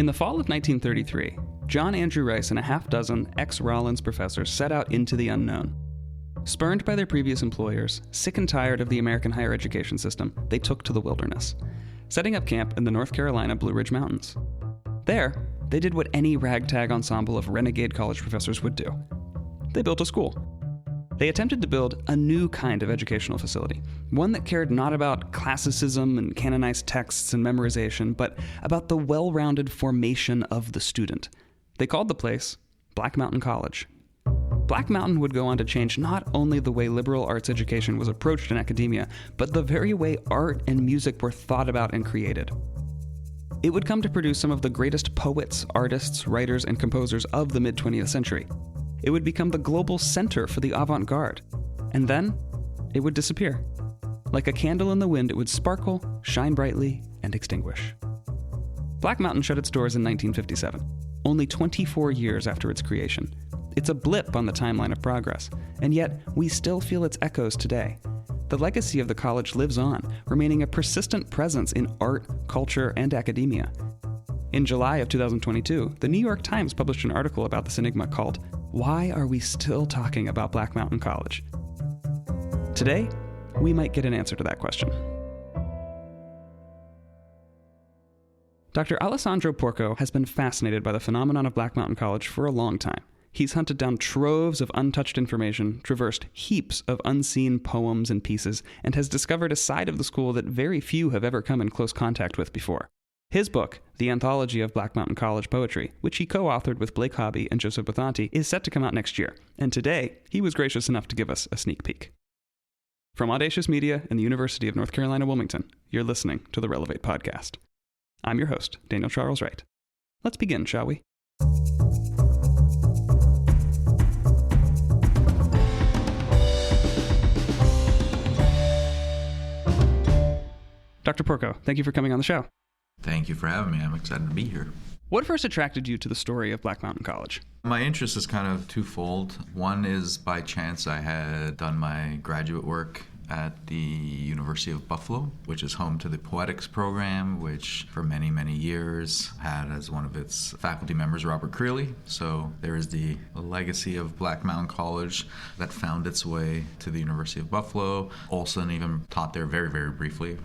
the fall of 1933, John Andrew Rice and a half dozen ex-Rollins professors set out into the unknown. Spurned by their previous employers, sick and tired of the American higher education system, they took to the wilderness, setting up camp in the North Carolina Blue Ridge Mountains. There, they did what any ragtag ensemble of renegade college professors would do. They built a school. They attempted to build a new kind of educational facility, one that cared not about classicism and canonized texts and memorization, but about the well-rounded formation of the student. They called the place Black Mountain College. Black Mountain would go on to change not only the way liberal arts education was approached in academia, but the very way art and music were thought about and created. It would come to produce some of the greatest poets, artists, writers, and composers of the mid-20th century. It would become the global center for the Avant Garde. And then, it would disappear. Like a candle in the wind, it would sparkle, shine brightly, and extinguish. Black Mountain shut its doors in 1957, only 24 years after its creation. It's a blip on the timeline of progress, and yet we still feel its echoes today. The legacy of the college lives on, remaining a persistent presence in art, culture, and academia. In July of 2022, the New York Times published an article about this enigma called, "Why Are We Still Talking About Black Mountain College?" Today, we might get an answer to that question. Dr. Alessandro Porco has been fascinated by the phenomenon of Black Mountain College for a long time. He's hunted down troves of untouched information, traversed heaps of unseen poems and pieces, and has discovered a side of the school that very few have ever come in close contact with before. His book, The Anthology of Black Mountain College Poetry, which he co-authored with Blake Hobby and Joseph Bathanti, is set to come out next year, and today he was gracious enough to give us a sneak peek. From Audacious Media and the University of North Carolina, Wilmington, you're listening to the Relevate Podcast. I'm your host, Daniel Charles Wright. Let's begin, shall we? Dr. Porco, thank you for coming on the show. Thank you for having me. I'm excited to be here. What first attracted you to the story of Black Mountain College? My interest is kind of twofold. One is by chance I had done my graduate work at the University of Buffalo, which is home to the poetics program, which for many, many years had as one of its faculty members Robert Creeley. So there is the legacy of Black Mountain College that found its way to the University of Buffalo. Olson even taught there very, very briefly.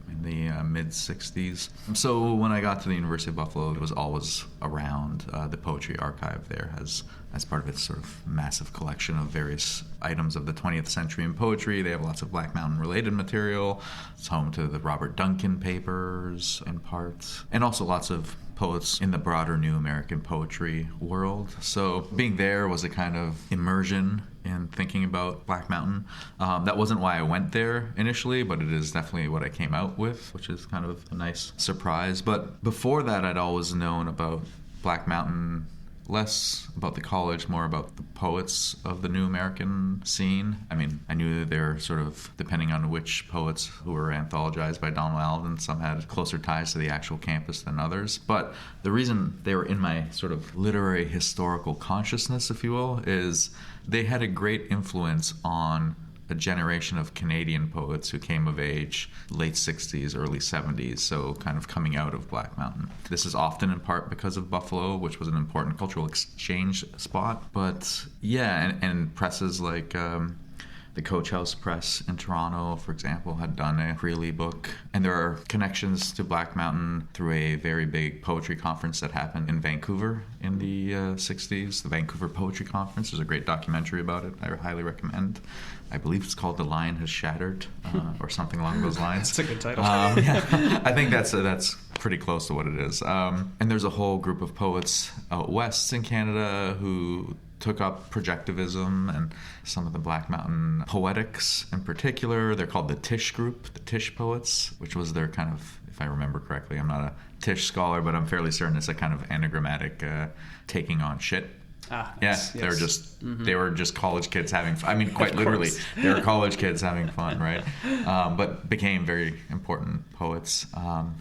In the mid-'60s. So when I got to the University of Buffalo, it was always around the Poetry Archive there as part of its sort of massive collection of various items of the 20th century in poetry. They have lots of Black Mountain-related material. It's home to the Robert Duncan papers in parts, and also lots of poets in the broader New American poetry world. So being there was a kind of immersion in thinking about Black Mountain. That wasn't why I went there initially, but it is definitely what I came out with, which is kind of a nice surprise. But before that, I'd always known about Black Mountain, less about the college, more about the poets of the New American scene. I mean, I knew that they're sort of, depending on which poets who were anthologized by Donald Alden, some had closer ties to the actual campus than others. But the reason they were in my sort of literary historical consciousness, if you will, is they had a great influence on a generation of Canadian poets who came of age late 60s, early 70s, so kind of coming out of Black Mountain. This is often in part because of Buffalo, which was an important cultural exchange spot. But yeah, and presses like the Coach House Press in Toronto, for example, had done a Creeley book. And there are connections to Black Mountain through a very big poetry conference that happened in Vancouver in the 60s, the Vancouver Poetry Conference. There's a great documentary about it I highly recommend. I believe it's called The Lion Has Shattered, or something along those lines. That's a good title. Yeah, I think that's pretty close to what it is. And there's a whole group of poets out west in Canada who took up projectivism and some of the Black Mountain poetics in particular. They're called the Tisch group, the Tisch poets, which was their kind of, if I remember correctly, I'm not a Tisch scholar, but I'm fairly certain it's a kind of anagrammatic taking on shit. Yes. They were just college kids having fun. I mean, quite literally, they were college kids having fun, right? But became very important poets.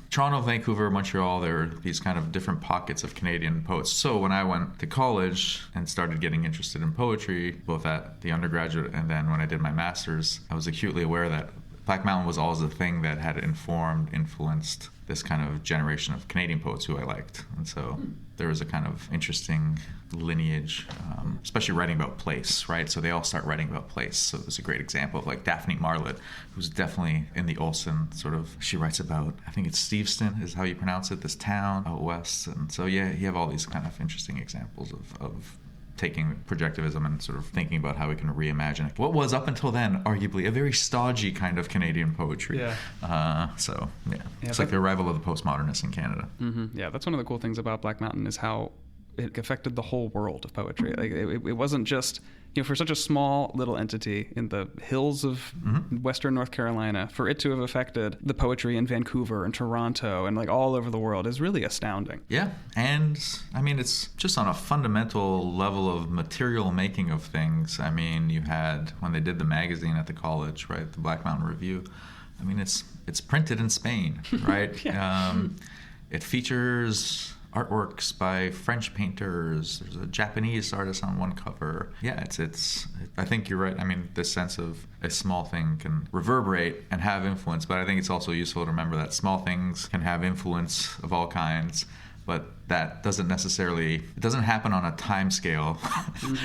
Toronto, Vancouver, Montreal, there were these kind of different pockets of Canadian poets. So when I went to college and started getting interested in poetry, both at the undergraduate and then when I did my master's, I was acutely aware that Black Mountain was always a thing that had influenced this kind of generation of Canadian poets who I liked. And so there was a kind of interesting lineage, especially writing about place, right? So they all start writing about place. So there's a great example of like Daphne Marlett, who's definitely in the Olsen sort of, she writes about, I think it's Steveston is how you pronounce it, this town out west. And so yeah, you have all these kind of interesting examples of taking projectivism and sort of thinking about how we can reimagine it. What was up until then arguably a very stodgy kind of Canadian poetry. It's like the arrival of the postmodernists in Canada. Mm-hmm. Yeah, that's one of the cool things about Black Mountain is how it affected the whole world of poetry. Like it wasn't just, for such a small little entity in the hills of Western North Carolina, for it to have affected the poetry in Vancouver and Toronto and like all over the world is really astounding. Yeah, and I mean, it's just on a fundamental level of material making of things. I mean, you had, when they did the magazine at the college, right, the Black Mountain Review, I mean, it's printed in Spain, right? It features artworks by French painters. There's a Japanese artist on one cover. Yeah, it's. I think you're right. I mean, this sense of a small thing can reverberate and have influence, but I think it's also useful to remember that small things can have influence of all kinds, but that doesn't necessarily, it doesn't happen on a time scale,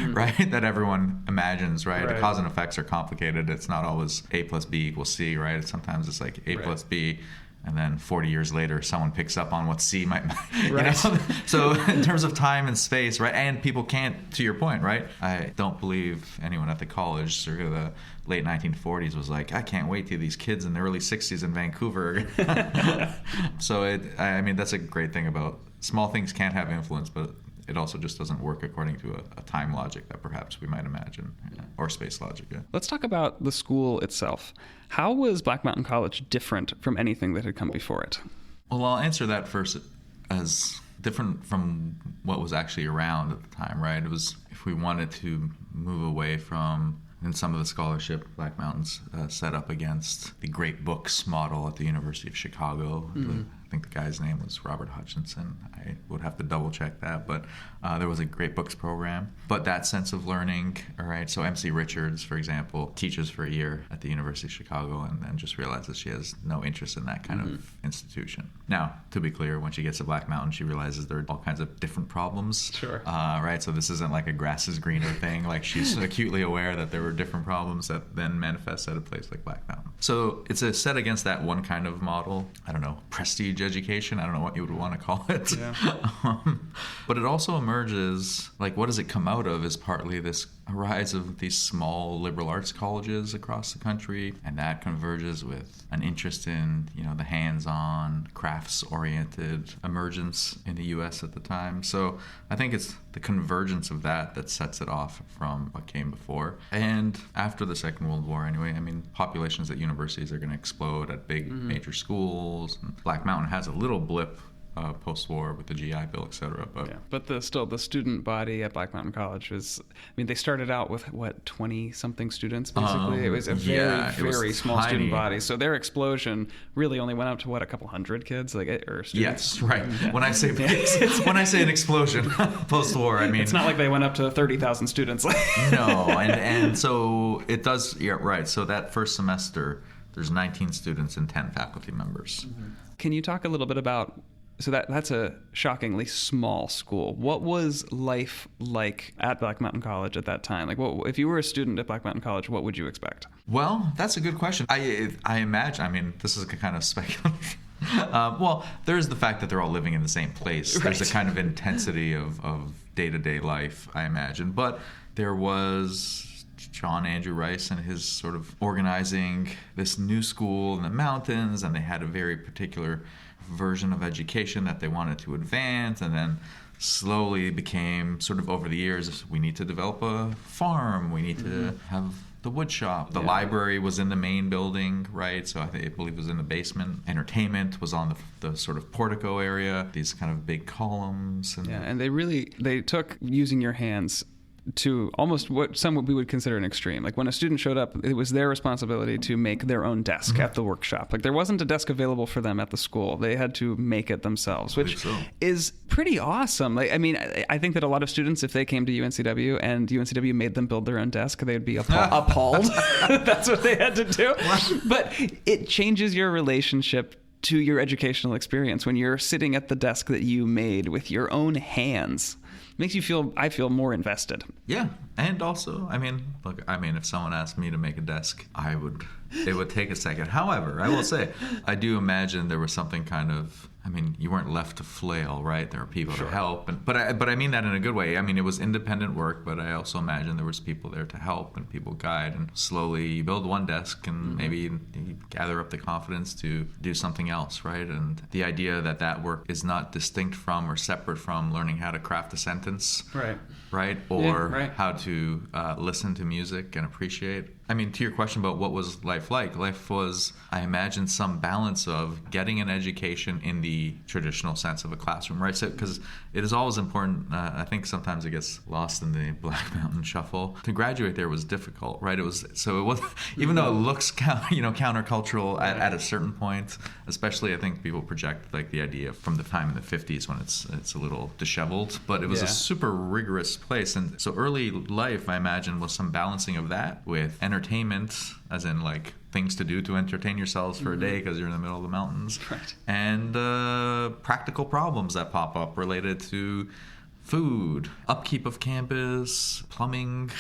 right, that everyone imagines, right? The cause and effects are complicated. It's not always A plus B equals C, right? Sometimes it's like A plus B, and then 40 years later, someone picks up on what C might, So in terms of time and space, right? And people can't, to your point, right? I don't believe anyone at the college through the late 1940s was like, I can't wait till these kids in the early 60s in Vancouver. So I mean, that's a great thing about small things can't have influence, but it also just doesn't work according to a time logic that perhaps we might imagine, or space logic. Yeah. Let's talk about the school itself. How was Black Mountain College different from anything that had come before it? Well, I'll answer that first as different from what was actually around at the time, right? It was, if we wanted to move away from, in some of the scholarship, Black Mountain's set up against the great books model at the University of Chicago. I think the guy's name was Robert Hutchinson. I would have to double check that, but there was a great books program. But that sense of learning, all right, so MC Richards, for example, teaches for a year at the University of Chicago and then just realizes she has no interest in that kind of institution. Now, to be clear, when she gets to Black Mountain, she realizes there are all kinds of different problems. Sure. Right, so this isn't like a grass is greener thing. Like, she's acutely aware that there were different problems that then manifest at a place like Black Mountain. So it's a set against that one kind of model. I don't know, prestige education. I don't know what you would want to call it. Yeah. But it also emerges, like, what does it come out of is partly this rise of these small liberal arts colleges across the country, and that converges with an interest in, the hands-on, crafts-oriented emergence in the U.S. at the time. So I think it's the convergence of that sets it off from what came before. And after the Second World War, anyway, I mean, populations at universities are going to explode at big major schools. And Black Mountain has a little blip post-war with the GI Bill, et cetera. But the student body at Black Mountain College was, they started out with, 20-something students, basically? It was a very small tiny student body. So their explosion really only went up to, a couple hundred kids, or students? Yes, right. When I say an explosion post-war, I mean... It's not like they went up to 30,000 students. No, and so it does, right. So that first semester, there's 19 students and 10 faculty members. Can you talk a little bit about... So that's a shockingly small school. What was life like at Black Mountain College at that time? Like, if you were a student at Black Mountain College, what would you expect? Well, that's a good question. I imagine, this is kind of speculative. Well, there's the fact that they're all living in the same place. Right. There's a kind of intensity of day-to-day life, I imagine. But there was John Andrew Rice and his sort of organizing this new school in the mountains, and they had a very particular version of education that they wanted to advance, and then slowly became sort of over the years, we need to develop a farm, we need to have the wood shop. The library was in the main building, right? So I believe it was in the basement. Entertainment was on the sort of portico area, these kind of big columns. And they took using your hands to almost what some we would consider an extreme. Like when a student showed up, it was their responsibility to make their own desk at the workshop. Like there wasn't a desk available for them at the school. They had to make it themselves, which is pretty awesome. Like, I mean, I think that a lot of students, if they came to UNCW and UNCW made them build their own desk, they would be appalled. That's what they had to do. But it changes your relationship to your educational experience when you're sitting at the desk that you made with your own hands. Makes you feel, I feel, more invested. Yeah. And also, I mean, look, if someone asked me to make a desk, it would take a second. However, I will say, I do imagine there was something kind of, you weren't left to flail, right? There were people to help. But I mean that in a good way. It was independent work, but I also imagine there was people there to help and people guide. And slowly you build one desk and maybe you gather up the confidence to do something else, right? And the idea that work is not distinct from or separate from learning how to craft a sentence, right? Or how to listen to music and appreciate. To your question about what was life like, life was, I imagine, some balance of getting an education in the traditional sense of a classroom, right? So, because it is always important, I think sometimes it gets lost in the Black Mountain shuffle. To graduate there was difficult, right? It was, even though it looks countercultural at a certain point, especially I think people project like the idea from the time in the 50s when it's a little disheveled, but it was a super rigorous place. And so early life, I imagine, was some balancing of that with entertainment, as in like things to do to entertain yourselves for a day because you're in the middle of the mountains, and practical problems that pop up related to food, upkeep of campus, plumbing.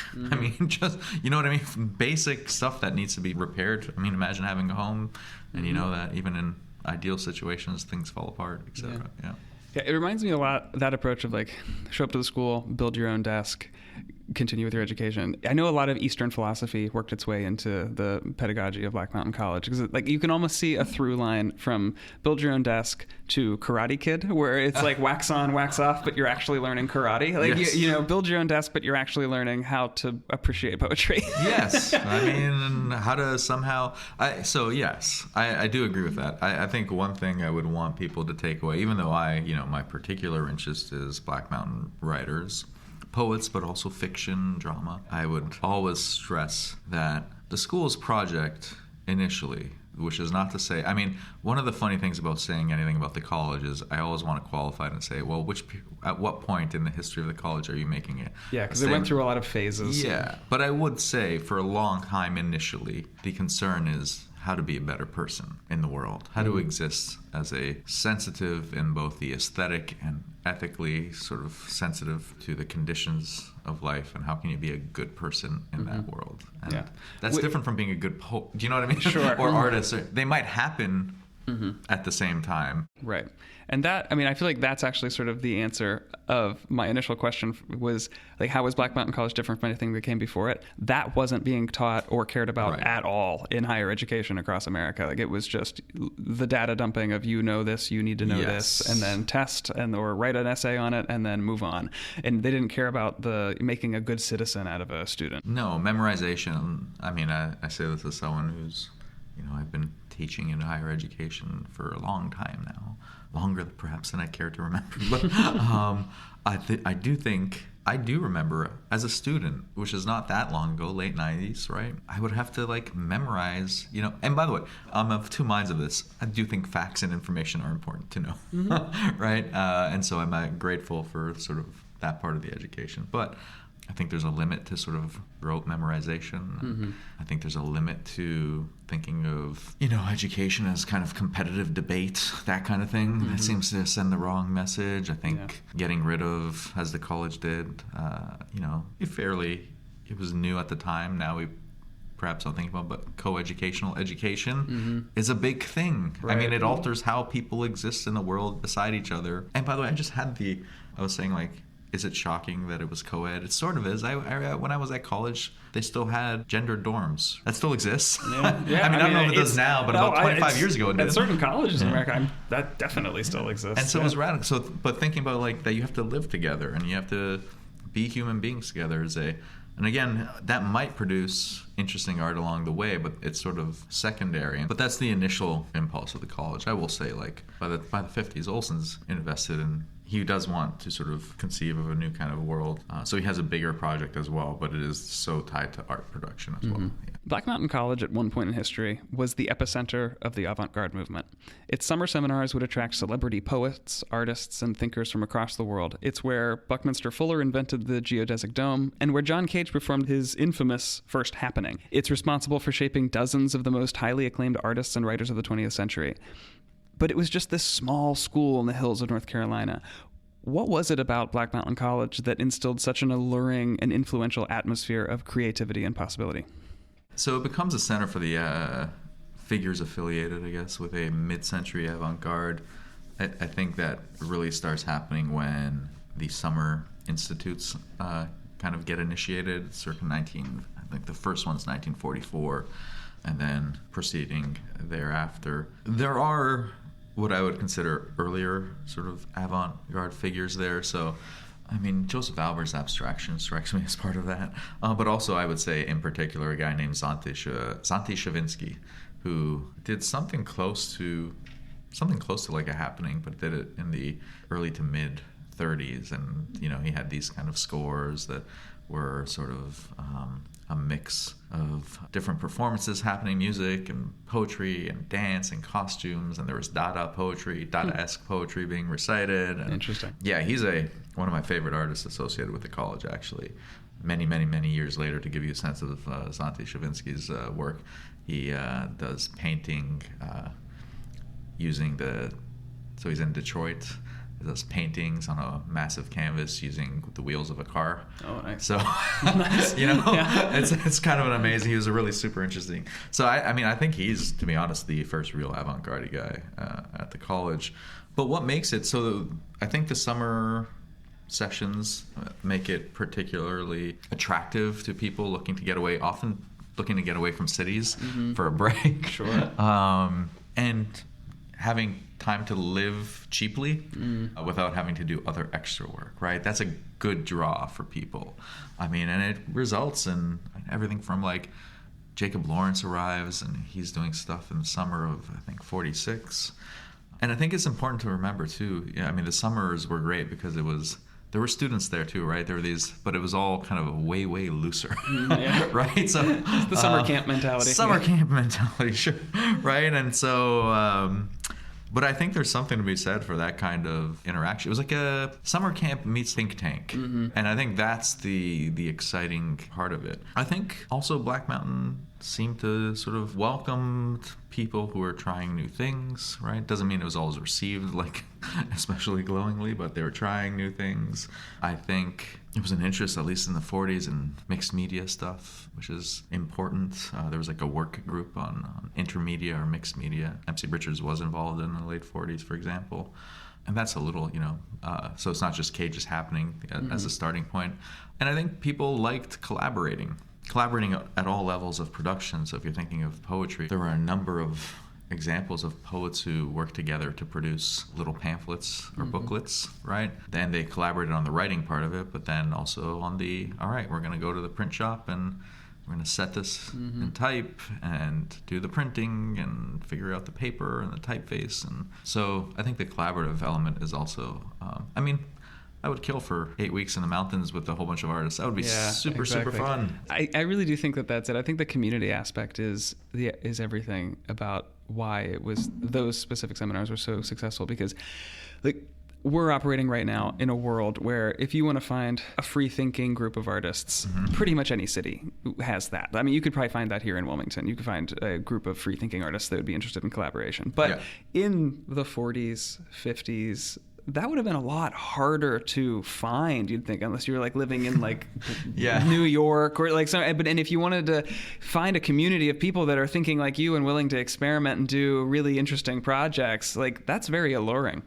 Just, you know what I mean? Basic stuff that needs to be repaired. Imagine having a home and you know that even in ideal situations, things fall apart, etc. Yeah, it reminds me a lot, that approach of like, show up to the school, build your own desk, continue with your education. I know a lot of Eastern philosophy worked its way into the pedagogy of Black Mountain College, because like you can almost see a through line from build your own desk to Karate Kid, where it's like wax on, wax off, but you're actually learning karate. Like you know, build your own desk, but you're actually learning how to appreciate poetry. Yes, how to somehow. I do agree with that. I think one thing I would want people to take away, even though my particular interest is Black Mountain writers, poets, but also fiction, drama, I would always stress that the school's project initially, which is not to say, one of the funny things about saying anything about the college is I always want to qualify it and say, well, at what point in the history of the college are you making it? Yeah, because it went through a lot of phases. Yeah, but I would say for a long time initially, the concern is how to be a better person in the world, how to exist as a sensitive in both the aesthetic and ethically sort of sensitive to the conditions of life, and how can you be a good person in that world. And that's different from being a good poet. Do you know what I mean? Sure. Or artist. They might happen at the same time. Right. And that, I feel like that's actually sort of the answer of my initial question was, like, how was Black Mountain College different from anything that came before it? That wasn't being taught or cared about at all in higher education across America. Like, it was just the data dumping of, you know this, you need to know this, and then test or write an essay on it and then move on. And they didn't care about making a good citizen out of a student. No, memorization. I say this as someone who's, I've been teaching in higher education for a long time now, longer perhaps than I care to remember. But I do remember as a student, which is not that long ago, late 90s, right? I would have to memorize, and by the way, I'm of two minds of this. I do think facts and information are important to know, right? And so I'm grateful for sort of that part of the education. But I think there's a limit to sort of rote memorization. I think there's a limit to thinking of, education as kind of competitive debate, that kind of thing. That seems to send the wrong message. I think getting rid of, as the college did, it was new at the time. Now we perhaps don't think about, but co-educational education is a big thing. Right. It alters how people exist in the world beside each other. And by the way, I was saying, is it shocking that it was co-ed? It sort of is. When I was at college, they still had gendered dorms. That still exists. Yeah. I don't know if it does now, but about 25 years ago it did. At certain colleges in America, that definitely still exists. And so it was radical. So, but thinking about that you have to live together and you have to be human beings together and again, that might produce interesting art along the way, but it's sort of secondary. But that's the initial impulse of the college. I will say, by the 50s, Olson's invested in he does want to sort of conceive of a new kind of world. So he has a bigger project as well, but it is so tied to art production as well. Yeah. Black Mountain College at one point in history was the epicenter of the Avant Garde movement. Its summer seminars would attract celebrity poets, artists, and thinkers from across the world. It's where Buckminster Fuller invented the geodesic dome and where John Cage performed his infamous First Happening. It's responsible for shaping dozens of the most highly acclaimed artists and writers of the 20th century. But it was just this small school in the hills of North Carolina. What was it about Black Mountain College that instilled such an alluring and influential atmosphere of creativity and possibility? So it becomes a center for the figures affiliated, I guess, with a mid-century avant-garde. I think that really starts happening when the summer institutes kind of get initiated, circa I think the first one's 1944, and then proceeding thereafter. There are what I would consider earlier sort of avant-garde figures there. So, I mean, Joseph Albert's abstraction strikes me as part of that. But also, I would say, in particular, a guy named Santi Shavinsky, who did something close to like a happening, but did it in the early to mid 30s. And, you know, he had these kind of scores that were sort of a mix of different performances happening, music and poetry and dance and costumes, and there was Dada-esque poetry being recited. And interesting. Yeah, he's one of my favorite artists associated with the college, actually. Many, many, many years later, to give you a sense of Santi Shavinsky's work, he does painting so he's in Detroit. He does paintings on a massive canvas using the wheels of a car. Oh, nice. So, nice. You know, yeah. it's kind of an amazing. He was a really super interesting. So I mean, I think he's, to be honest, the first real avant-garde guy at the college. But what makes it so? I think the summer sessions make it particularly attractive to people looking to get away from cities for a break. Sure. And having time to live cheaply without having to do other extra work, right? That's a good draw for people. I mean, and it results in everything from like Jacob Lawrence arrives and he's doing stuff in the summer of, I think, 46. And I think it's important to remember too, I mean, the summers were great because there were students there too, right? There were these, but it was all kind of way, way looser, right? So the summer camp mentality. Camp mentality, sure, right? And so, but I think there's something to be said for that kind of interaction. It was like a summer camp meets think tank, and I think that's the exciting part of it. I think also Black Mountain seemed to sort of welcome people who were trying new things, right? Doesn't mean it was always received like especially glowingly, but they were trying new things. I think it was an interest, at least in the 40s, in mixed media stuff, which is important. There was like a work group on intermedia or mixed media. MC Richards was involved in the late 40s, for example. And that's a little, so it's not just Cage's happening as a starting point. And I think people liked collaborating at all levels of production. So if you're thinking of poetry, there were a number of examples of poets who worked together to produce little pamphlets or booklets, right? Then they collaborated on the writing part of it, but then also on all right, we're going to go to the print shop and we're going to set this in type and do the printing and figure out the paper and the typeface. And so I think the collaborative element is also, I would kill for 8 weeks in the mountains with a whole bunch of artists. That would be super fun. I really do think that's it. I think the community aspect is everything about why those specific seminars were so successful, because like we're operating right now in a world where if you want to find a free-thinking group of artists, pretty much any city has that. I mean, you could probably find that here in Wilmington. You could find a group of free-thinking artists that would be interested in collaboration. But in the 40s, 50s, that would have been a lot harder to find, you'd think, unless you were like living in like New York or like and if you wanted to find a community of people that are thinking like you and willing to experiment and do really interesting projects, like that's very alluring.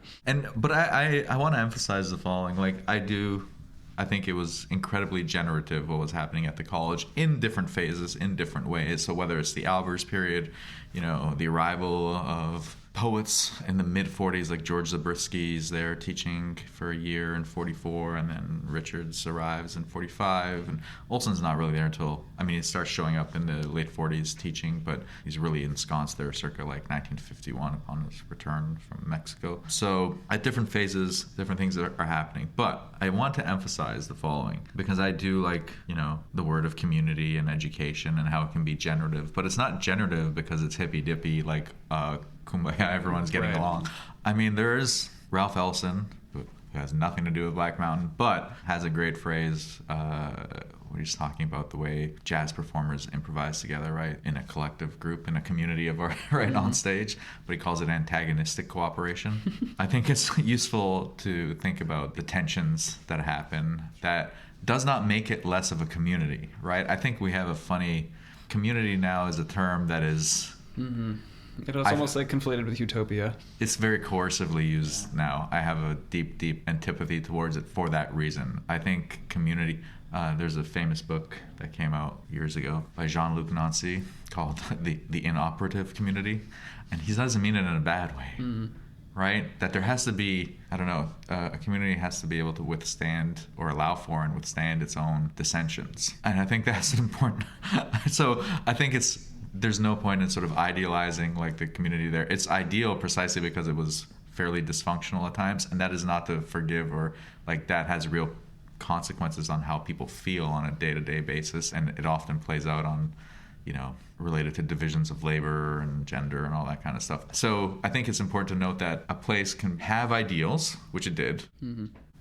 But I want to emphasize the following. Like I think it was incredibly generative what was happening at the college in different phases, in different ways. So whether it's the Albers period, the arrival of poets in the mid-40s, like George Zabrisky's there teaching for a year in 44, and then Richards arrives in 45, and Olson's not really there until, he starts showing up in the late 40s teaching, but he's really ensconced there circa like 1951 upon his return from Mexico. So at different phases, different things are happening. But I want to emphasize the following, because I do like, the word of community and education and how it can be generative, but it's not generative because it's hippy-dippy, like kumbaya, everyone's getting along. There's Ralph Ellison, who has nothing to do with Black Mountain, but has a great phrase where he's talking about the way jazz performers improvise together, right, in a collective group, in a community of art, right, on stage, but he calls it antagonistic cooperation. I think it's useful to think about the tensions that happen. That does not make it less of a community, right? I think we have a funny community now is a term that is... It was almost like conflated with utopia. It's very coercively used now. I have a deep, deep antipathy towards it for that reason. I think community... there's a famous book that came out years ago by Jean-Luc Nancy called The Inoperative Community. And he doesn't mean it in a bad way, right? That there has to be, a community has to be able to withstand or allow for and withstand its own dissensions. And I think that's important. So I think there's no point in sort of idealizing like the community there. It's ideal precisely because it was fairly dysfunctional at times, and that is not to forgive or like that has real consequences on how people feel on a day-to-day basis, and it often plays out on, related to divisions of labor and gender and all that kind of stuff. So I think it's important to note that a place can have ideals, which it did,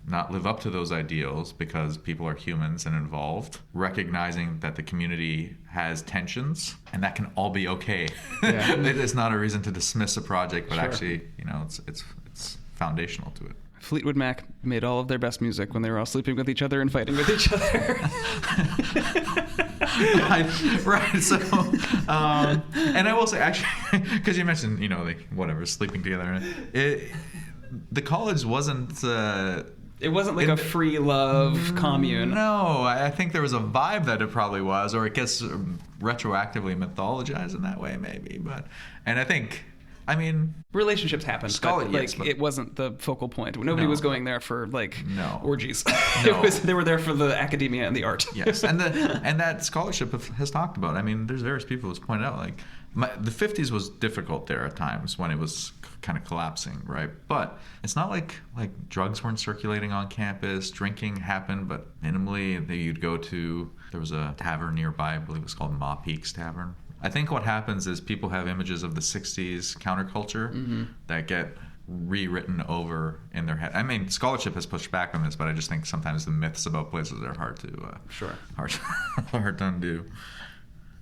not live up to those ideals because people are humans and involved, recognizing that the community has tensions, and that can all be okay. Yeah. It is not a reason to dismiss a project, but actually, it's foundational to it. Fleetwood Mac made all of their best music when they were all sleeping with each other and fighting with each other. Right. So, and I will say, actually, because you mentioned, sleeping together. The college wasn't... it wasn't like a free love commune. No, I think there was a vibe that it probably was, or it gets retroactively mythologized in that way, maybe. And I think... relationships happened, but it wasn't the focal point. Nobody was going there for orgies. They were there for the academia and the art. Yes, and that scholarship has talked about. There's various people who's pointed out the 50s was difficult there at times when it was kind of collapsing, right? But it's not like drugs weren't circulating on campus. Drinking happened, but minimally. You'd go to, there was a tavern nearby, I believe it was called Ma Peaks Tavern. I think what happens is people have images of the 60s counterculture that get rewritten over in their head. Scholarship has pushed back on this, but I just think sometimes the myths about places are hard to undo.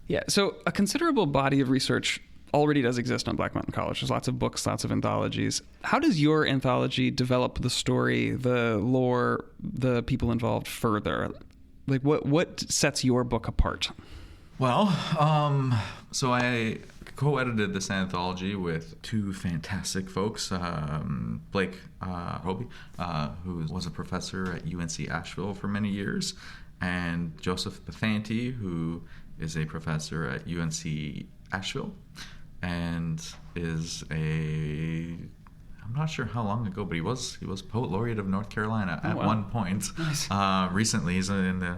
Yeah, so a considerable body of research already does exist on Black Mountain College. There's lots of books, lots of anthologies. How does your anthology develop the story, the lore, the people involved further? Like, what sets your book apart? Well, so I co-edited this anthology with two fantastic folks, Blake Hobie, who was a professor at UNC Asheville for many years, and Joseph Bethanti, who is a professor at UNC Asheville, and is I'm not sure how long ago, but he was Poet Laureate of North Carolina at one point. Nice. Recently, he's in the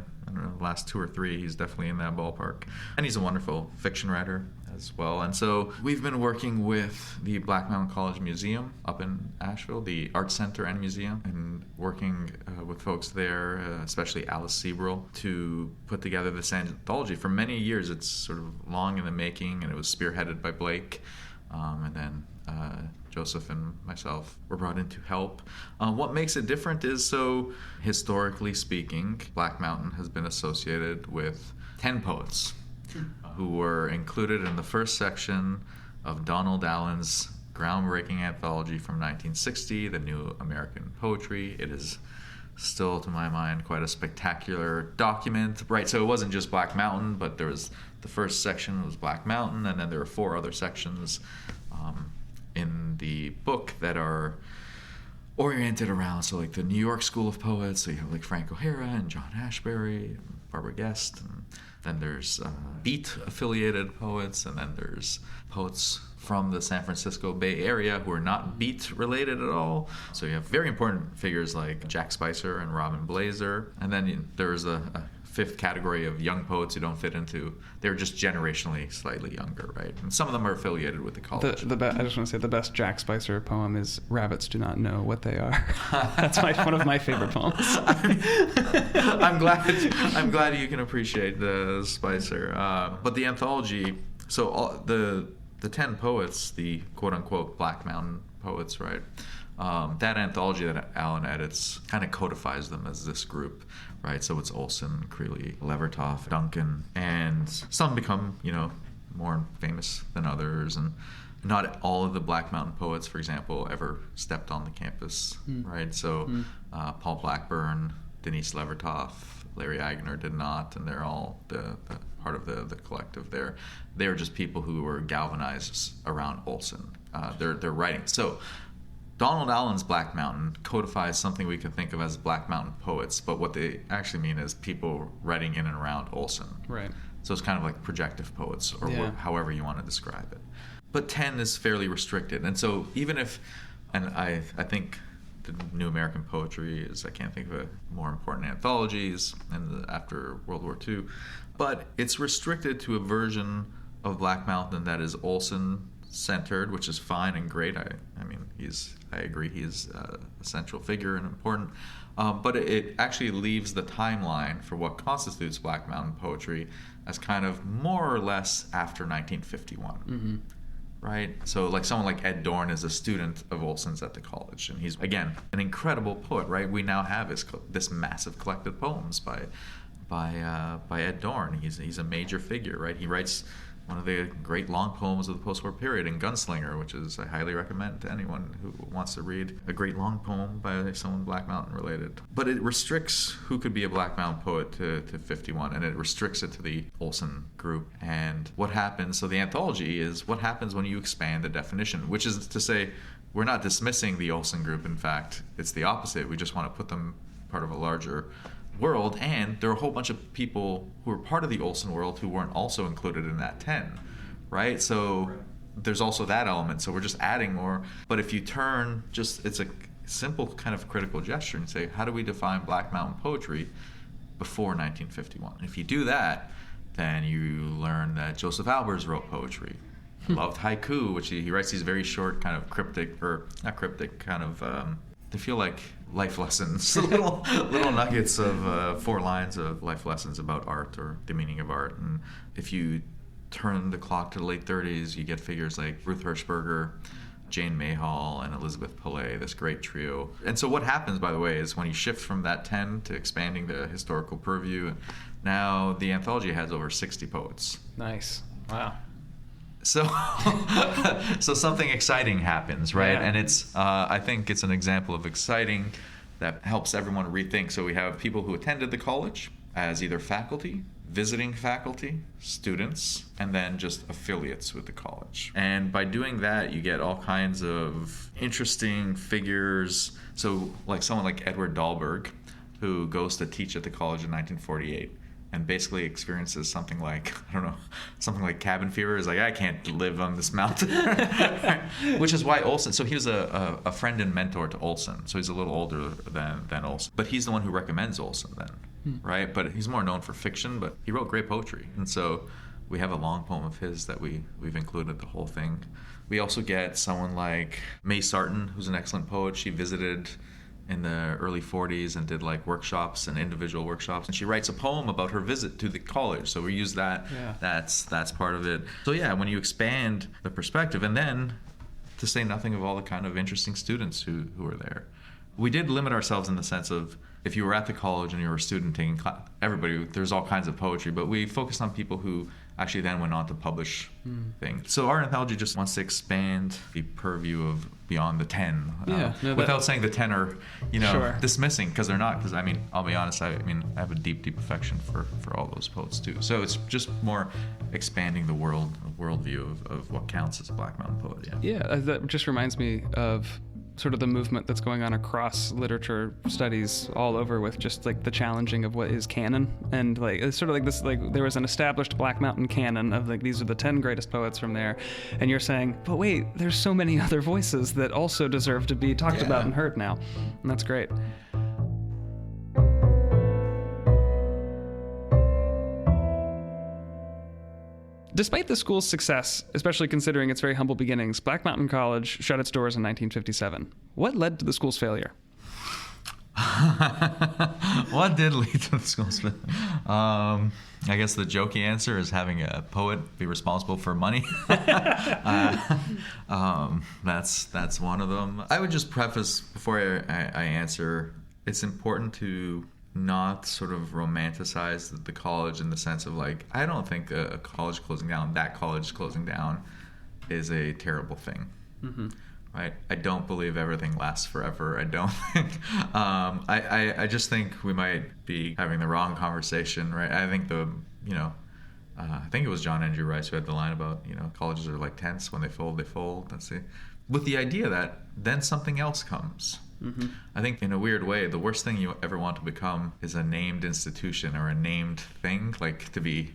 last 2 or 3, he's definitely in that ballpark. And he's a wonderful fiction writer as well. And so we've been working with the Black Mountain College Museum up in Asheville, the Art Center and Museum, and working with folks there, especially Alice Sebrel, to put together this anthology. For many years, it's sort of long in the making, and it was spearheaded by Blake. And then Joseph and myself were brought in to help. What makes it different is, so historically speaking, Black Mountain has been associated with 10 poets who were included in the first section of Donald Allen's groundbreaking anthology from 1960, The New American Poetry. It is still, to my mind, quite a spectacular document. Right, so it wasn't just Black Mountain, but there was the first section was Black Mountain, and then there were 4 other sections in the book that are oriented around, so like the New York School of Poets, so you have like Frank O'Hara and John Ashbery and Barbara Guest, and Then there's beat-affiliated poets, and then there's poets from the San Francisco Bay Area who are not beat-related at all. So you have very important figures like Jack Spicer and Robin Blazer. And then there's a fifth category of young poets who don't fit into, they're just generationally slightly younger, right? And some of them are affiliated with the college. I just want to say the best Jack Spicer poem is "Rabbits Do Not Know What They Are." That's one of my favorite poems. I'm glad you can appreciate the Spicer. But the anthology, so the 10 poets, the quote-unquote Black Mountain poets, right? That anthology that Alan edits kind of codifies them as this group, right? So it's Olson, Creeley, Levertov, Duncan, and some become, more famous than others. And not all of the Black Mountain poets, for example, ever stepped on the campus, right? So Paul Blackburn, Denise Levertov, Larry Agner did not, and they're all the part of the collective there. They're just people who were galvanized around Olson. They're writing. So Donald Allen's Black Mountain codifies something we can think of as Black Mountain poets, but what they actually mean is people writing in and around Olson. Right. So it's kind of like projective poets, or however you want to describe it. But 10 is fairly restricted, and so even if, and I think the New American Poetry is, I can't think of a more important anthologies after World War II, but it's restricted to a version of Black Mountain that is Olson centered, which is fine and great. I mean, I agree he's a central figure and important, but it actually leaves the timeline for what constitutes Black Mountain poetry as kind of more or less after 1951. Mm-hmm. Right? So like someone like Ed Dorn is a student of Olson's at the college, and he's, again, an incredible poet, right? We now have this massive collected poems by Ed Dorn. He's a major figure, right? He writes one of the great long poems of the post-war period in Gunslinger, which I highly recommend to anyone who wants to read a great long poem by someone Black Mountain related. But it restricts who could be a Black Mountain poet to 51, and it restricts it to the Olson group. And what happens, so the anthology is what happens when you expand the definition, which is to say we're not dismissing the Olson group. In fact, it's the opposite. We just want to put them part of a larger world, and there are a whole bunch of people who are part of the Olson world who weren't also included in that 10, right? So there's also that element, so we're just adding more. But if you turn it's a simple kind of critical gesture and say, how do we define Black Mountain poetry before 1951? If you do that, then you learn that Joseph Albers wrote poetry, loved haiku, which he writes these very short kind of cryptic, or not cryptic, kind of they feel like life lessons, little nuggets of 4 lines of life lessons about art or the meaning of art. And if you turn the clock to the late 30s, you get figures like Ruth Hirschberger, Jane Mayhall, and Elizabeth Pillay, this great trio. And so what happens, by the way, is when you shift from that 10 to expanding the historical purview, now the anthology has over 60 poets. Nice. Wow. So something exciting happens, right? Yeah. And it's I think it's an example of exciting that helps everyone rethink. So we have people who attended the college as either faculty, visiting faculty, students, and then just affiliates with the college. And by doing that, you get all kinds of interesting figures. So like someone like Edward Dahlberg, who goes to teach at the college in 1948. And basically experiences something like cabin fever. Is like, I can't live on this mountain. Which is why Olson, so he was a friend and mentor to Olson. So he's a little older than Olson. But he's the one who recommends Olson then, right? But he's more known for fiction, but he wrote great poetry. And so we have a long poem of his that we've included the whole thing. We also get someone like May Sarton, who's an excellent poet. She visited in the early 40s and did like workshops and individual workshops, and she writes a poem about her visit to the college, so we use that. That's part of it. So yeah, when you expand the perspective, and then to say nothing of all the kind of interesting students who are there. We did limit ourselves in the sense of if you were at the college and you were a student taking class, everybody, there's all kinds of poetry, but we focused on people who actually then went on to publish things. So our anthology just wants to expand the purview of beyond the 10, without saying the 10 are, dismissing, because they're not. Because I mean, I'll be honest. I have a deep affection for all those poets too. So it's just more expanding the worldview of what counts as a Black Mountain poet. Yeah, that just reminds me of sort of the movement that's going on across literature studies all over with just like the challenging of what is canon. And like it's sort of like this, like there was an established Black Mountain canon of like these are the 10 greatest poets from there, and you're saying, but wait, there's so many other voices that also deserve to be talked about and heard now. And that's great. Despite the school's success, especially considering its very humble beginnings, Black Mountain College shut its doors in 1957. What led to the school's failure? What did lead to the school's failure? I guess the jokey answer is having a poet be responsible for money. That's one of them. I would just preface before I answer, it's important to not sort of romanticize the college in the sense of like, I don't think a college closing down, that college closing down is a terrible thing. Mm-hmm. Right? I don't believe everything lasts forever. I don't think, I just think we might be having the wrong conversation, right? I think I think it was John Andrew Rice who had the line about, colleges are like tents, when they fold, they fold. That's it. With the idea that then something else comes. Mm-hmm. I think in a weird way, the worst thing you ever want to become is a named institution or a named thing, like to be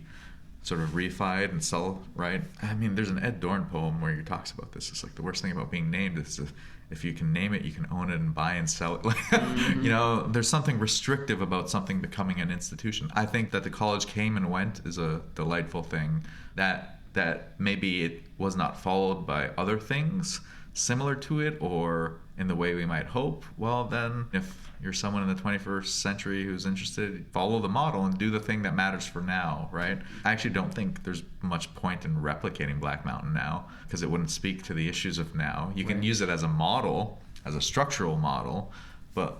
sort of reified and sell, right? I mean, there's an Ed Dorn poem where he talks about this. It's like the worst thing about being named is if you can name it, you can own it and buy and sell it. Like, mm-hmm. There's something restrictive about something becoming an institution. I think that the college came and went is a delightful thing that maybe it was not followed by other things similar to it or in the way we might hope. Well, then if you're someone in the 21st century who's interested, follow the model and do the thing that matters for now, right? I actually don't think there's much point in replicating Black Mountain now because it wouldn't speak to the issues of now. You can use it as a model, as a structural model, but,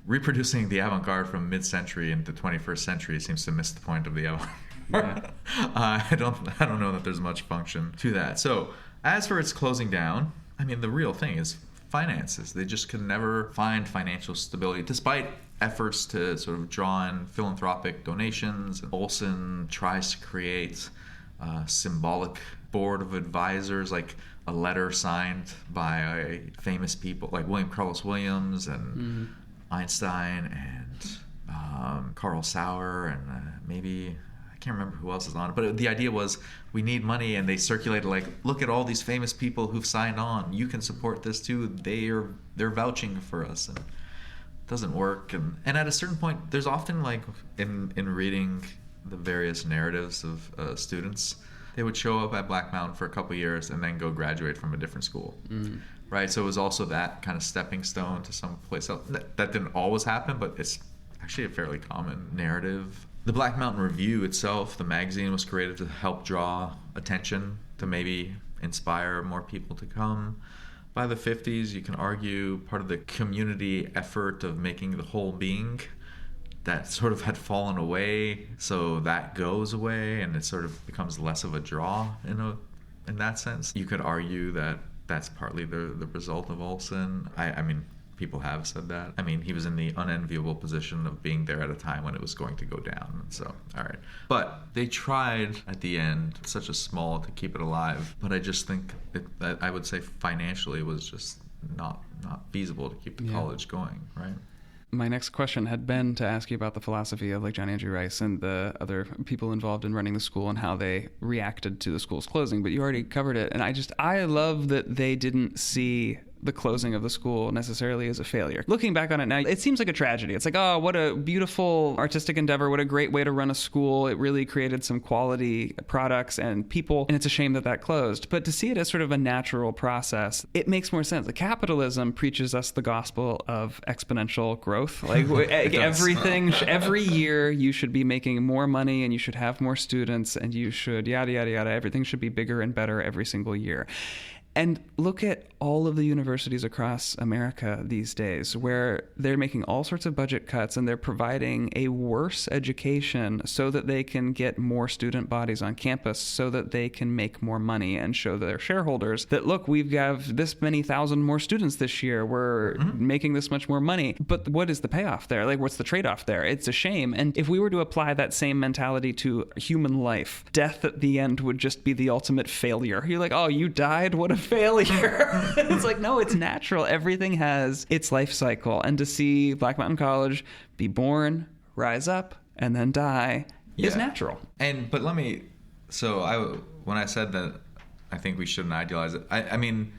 reproducing the Avant Garde from mid-century into 21st century seems to miss the point of the Avant Garde. Yeah. I don't know that there's much function to that. So as for its closing down, I mean, the real thing is finances. They just could never find financial stability, despite efforts to sort of draw in philanthropic donations. Olson tries to create a symbolic board of advisors, like a letter signed by famous people like William Carlos Williams and mm-hmm. Einstein and Carl Sauer and maybe... I can't remember who else is on it, but the idea was we need money, and they circulated like, look at all these famous people who've signed on. You can support this too. They're vouching for us, and it doesn't work. And at a certain point, there's often like in reading the various narratives of students, they would show up at Black Mountain for a couple of years and then go graduate from a different school. Mm-hmm. Right? So it was also that kind of stepping stone to some place else. That didn't always happen, but it's actually a fairly common narrative. The Black Mountain Review itself, the magazine, was created to help draw attention, to maybe inspire more people to come. By the 50s, you can argue part of the community effort of making the whole being that sort of had fallen away, so that goes away and it sort of becomes less of a draw in that sense. You could argue that that's partly the result of Olson. I mean, people have said that. I mean, he was in the unenviable position of being there at a time when it was going to go down. So, all right. But they tried at the end, such a small, to keep it alive. But I just think I would say financially it was just not feasible to keep the college going, right? My next question had been to ask you about the philosophy of like John Andrew Rice and the other people involved in running the school and how they reacted to the school's closing, but you already covered it. And I love that they didn't see the closing of the school necessarily as a failure. Looking back on it now, it seems like a tragedy. It's like, oh, what a beautiful artistic endeavor. What a great way to run a school. It really created some quality products and people, and it's a shame that closed. But to see it as sort of a natural process, it makes more sense. The capitalism preaches us the gospel of exponential growth. Like everything, every year you should be making more money and you should have more students and you should yada, yada, yada. Everything should be bigger and better every single year. And look at all of the universities across America these days where they're making all sorts of budget cuts and they're providing a worse education so that they can get more student bodies on campus so that they can make more money and show their shareholders that, look, we've got this many thousand more students this year. We're making this much more money. But what is the payoff there? Like, what's the trade-off there? It's a shame. And if we were to apply that same mentality to human life, death at the end would just be the ultimate failure. You're like, oh, you died? What a failure. It's like, no, it's natural. Everything has its life cycle. And to see Black Mountain College be born, rise up, and then die is natural. But when I said that I think we shouldn't idealize it, I mean,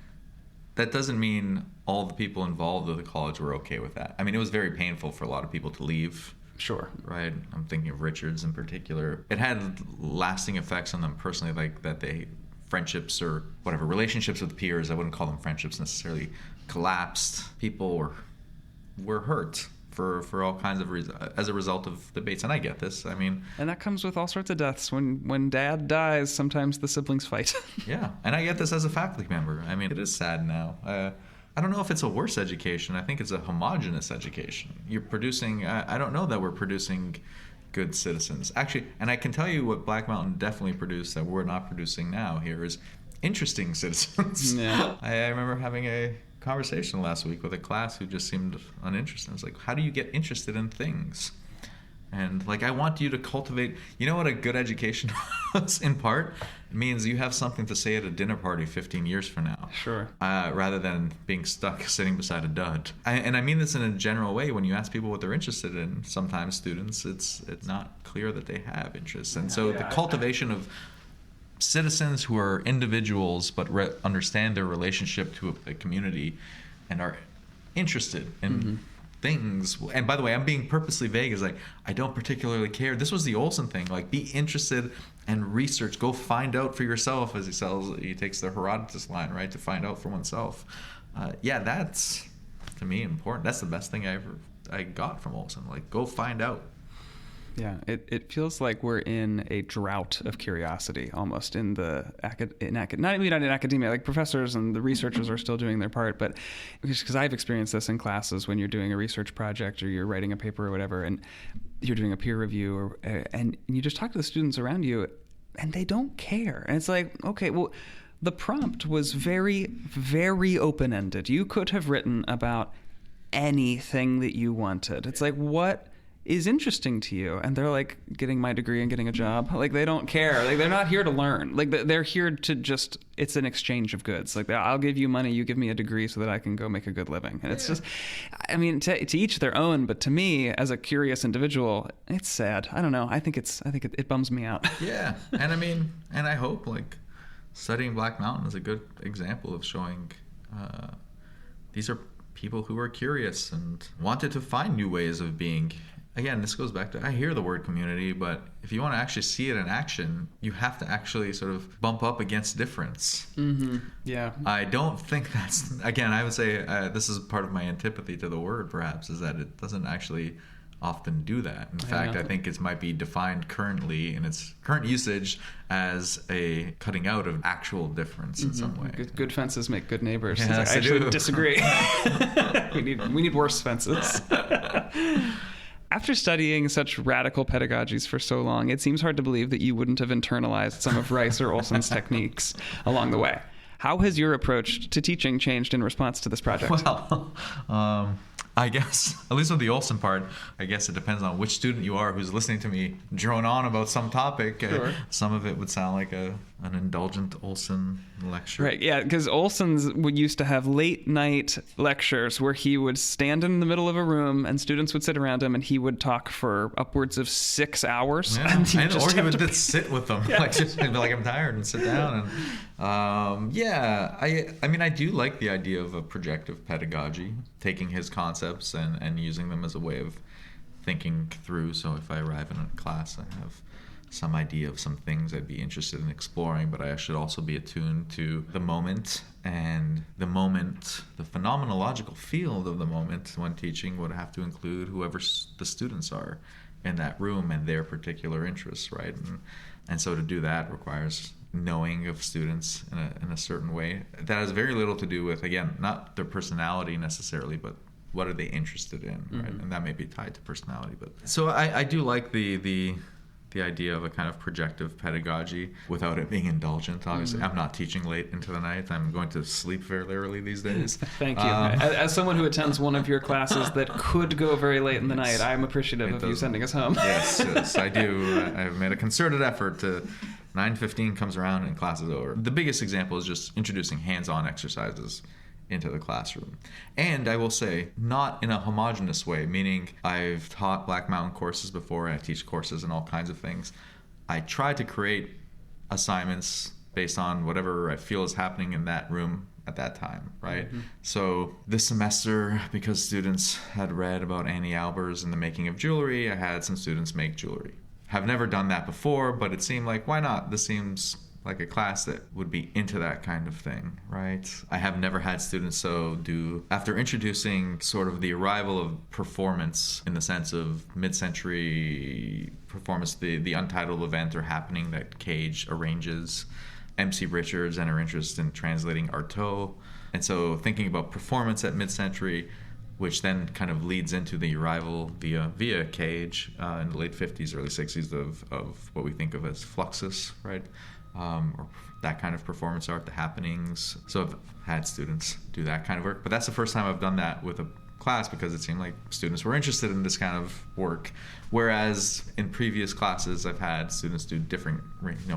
that doesn't mean all the people involved with the college were okay with that. I mean, it was very painful for a lot of people to leave. Sure. Right? I'm thinking of Richards in particular. It had lasting effects on them personally, like that friendships or whatever, relationships with peers, I wouldn't call them friendships necessarily, collapsed. People were hurt for all kinds of reasons as a result of debates. And I get this. I mean... And that comes with all sorts of deaths. When dad dies, sometimes the siblings fight. Yeah. And I get this as a faculty member. I mean, it is sad now. I don't know if it's a worse education. I think it's a homogenous education. You're producing... I don't know that we're producing good citizens. Actually, and I can tell you what Black Mountain definitely produced that we're not producing now here is interesting citizens. Yeah. I remember having a conversation last week with a class who just seemed uninterested. I was like, how do you get interested in things? And like, I want you to cultivate, you know what a good education is in part? It means you have something to say at a dinner party 15 years from now. Sure. Rather than being stuck sitting beside a dud. And I mean this in a general way. When you ask people what they're interested in, sometimes students, it's not clear that they have interests. And so the cultivation of citizens who are individuals but understand their relationship to a community and are interested in things. And by the way, I'm being purposely vague, as like, I don't particularly care. This was the Olson thing, like, be interested and research, go find out for yourself, as he takes the Herodotus line, right, to find out for oneself. That's to me important. That's the best thing I got from Olson, like, go find out. Yeah, it feels like we're in a drought of curiosity almost not in academia. Like, professors and the researchers are still doing their part, but because I've experienced this in classes when you're doing a research project or you're writing a paper or whatever, and you're doing a peer review, and you just talk to the students around you, and they don't care. And it's like, okay, well, the prompt was very, very open-ended. You could have written about anything that you wanted. It's like, what is interesting to you? And they're like, getting my degree and getting a job. Like, they don't care. Like, they're not here to learn. Like, they're here to just, it's an exchange of goods. Like, I'll give you money, you give me a degree so that I can go make a good living. And it's just, I mean, to each their own, but to me, as a curious individual, it's sad. I don't know. I think it bums me out. Yeah. And I mean, and I hope, like, studying Black Mountain is a good example of showing these are people who are curious and wanted to find new ways of being. Again, this goes back to, I hear the word community, but if you want to actually see it in action, you have to actually sort of bump up against difference. Mm-hmm. Yeah. I don't think that's, again, I would say this is part of my antipathy to the word, perhaps, is that it doesn't actually often do that. In fact, I think it might be defined currently in its current usage as a cutting out of actual difference in some way. Good fences make good neighbors. Yes, I actually disagree. we need worse fences. After studying such radical pedagogies for so long, it seems hard to believe that you wouldn't have internalized some of Rice or Olson's techniques along the way. How has your approach to teaching changed in response to this project? Well, I guess, at least with the Olson part, I guess it depends on which student you are who's listening to me drone on about some topic. Sure. Some of it would sound like an indulgent Olson lecture. Right, yeah, because Olson's used to have late night lectures where he would stand in the middle of a room and students would sit around him and he would talk for upwards of 6 hours. Yeah. Or he would just sit with them. Yeah. Like, just be like, I'm tired, and sit down. And I mean, I do like the idea of a projective pedagogy, taking his concepts and using them as a way of thinking through. So if I arrive in a class, I have some idea of some things I'd be interested in exploring, but I should also be attuned to the moment, and the phenomenological field of the moment when teaching would have to include whoever the students are in that room and their particular interests, right? And so to do that requires knowing of students in a certain way. That has very little to do with, again, not their personality necessarily, but what are they interested in, right? And that may be tied to personality. But so I do like the idea of a kind of projective pedagogy without it being indulgent. Obviously, I'm not teaching late into the night. I'm going to sleep fairly early these days. Thank you. As someone who attends one of your classes that could go very late in the night, I'm appreciative of you sending us home. Yes, I do. I've made a concerted effort to 9:15 comes around and class is over. The biggest example is just introducing hands-on exercises into the classroom. And I will say, not in a homogenous way, meaning I've taught Black Mountain courses before, and I teach courses and all kinds of things. I try to create assignments based on whatever I feel is happening in that room at that time, right? Mm-hmm. So this semester, because students had read about Annie Albers and the making of jewelry, I had some students make jewelry. Have never done that before, but it seemed like, why not? This seems like a class that would be into that kind of thing, right? I have never had students after introducing sort of the arrival of performance in the sense of mid-century performance, the Untitled event or happening that Cage arranges, MC Richards and her interest in translating Artaud. And so thinking about performance at mid-century, which then kind of leads into the arrival via Cage in the late 50s, early 60s of what we think of as Fluxus, right? Or that kind of performance art, the happenings. So I've had students do that kind of work. But that's the first time I've done that with a class because it seemed like students were interested in this kind of work. Whereas in previous classes, I've had students do different,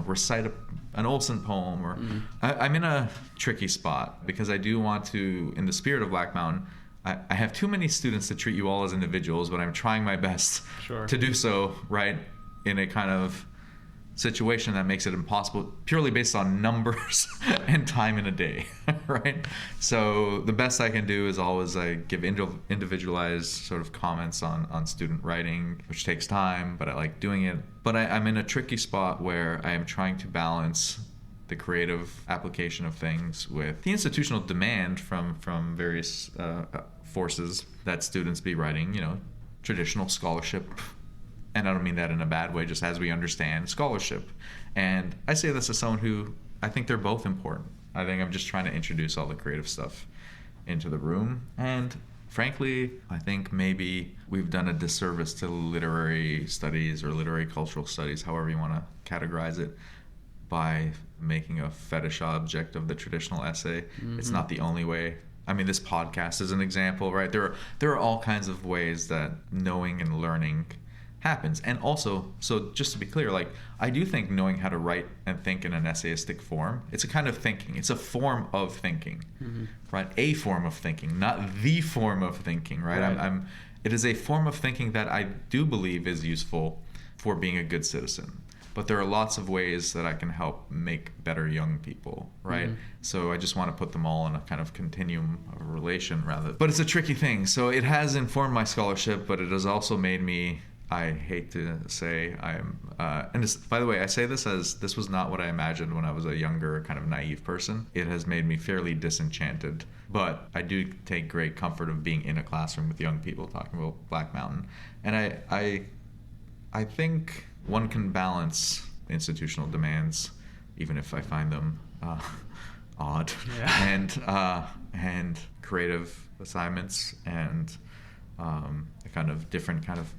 recite an Olson poem. Or I'm in a tricky spot because I do want to, in the spirit of Black Mountain, I have too many students to treat you all as individuals, but I'm trying my best to do so, right, in a kind of situation that makes it impossible purely based on numbers and time in a day, right? So the best I can do is always I give individualized sort of comments on student writing, which takes time, but I like doing it. But I'm in a tricky spot where I am trying to balance the creative application of things with the institutional demand from various forces that students be writing, traditional scholarship. And I don't mean that in a bad way, just as we understand scholarship. And I say this as someone who, I think they're both important. I think I'm just trying to introduce all the creative stuff into the room. And frankly, I think maybe we've done a disservice to literary studies or literary cultural studies, however you want to categorize it, by making a fetish object of the traditional essay. Mm-hmm. It's not the only way. I mean, this podcast is an example, right? There are all kinds of ways that knowing and learning happens. And also, so just to be clear, I do think knowing how to write and think in an essayistic form, it's a kind of thinking. It's a form of thinking, right? A form of thinking, not the form of thinking, right? It is a form of thinking that I do believe is useful for being a good citizen. But there are lots of ways that I can help make better young people, right? Mm-hmm. So I just want to put them all in a kind of continuum of relation rather. But it's a tricky thing. So it has informed my scholarship, but it has also made me, I hate to say, and this, by the way, I say this as this was not what I imagined when I was a younger, kind of naive person. It has made me fairly disenchanted. But I do take great comfort of being in a classroom with young people talking about Black Mountain. And I think one can balance institutional demands, even if I find them odd, and creative assignments and a kind of different kind of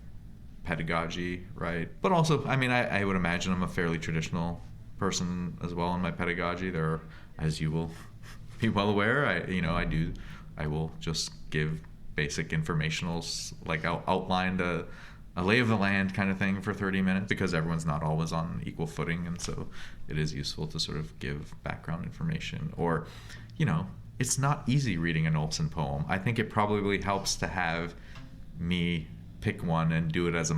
pedagogy, right? But also, I mean, I would imagine I'm a fairly traditional person as well in my pedagogy. There are, as you will be well aware, I will just give basic informationals, like I'll outline a lay of the land kind of thing for 30 minutes because everyone's not always on equal footing, and so it is useful to sort of give background information. Or, it's not easy reading an Olson poem. I think it probably helps to have me pick one and do it as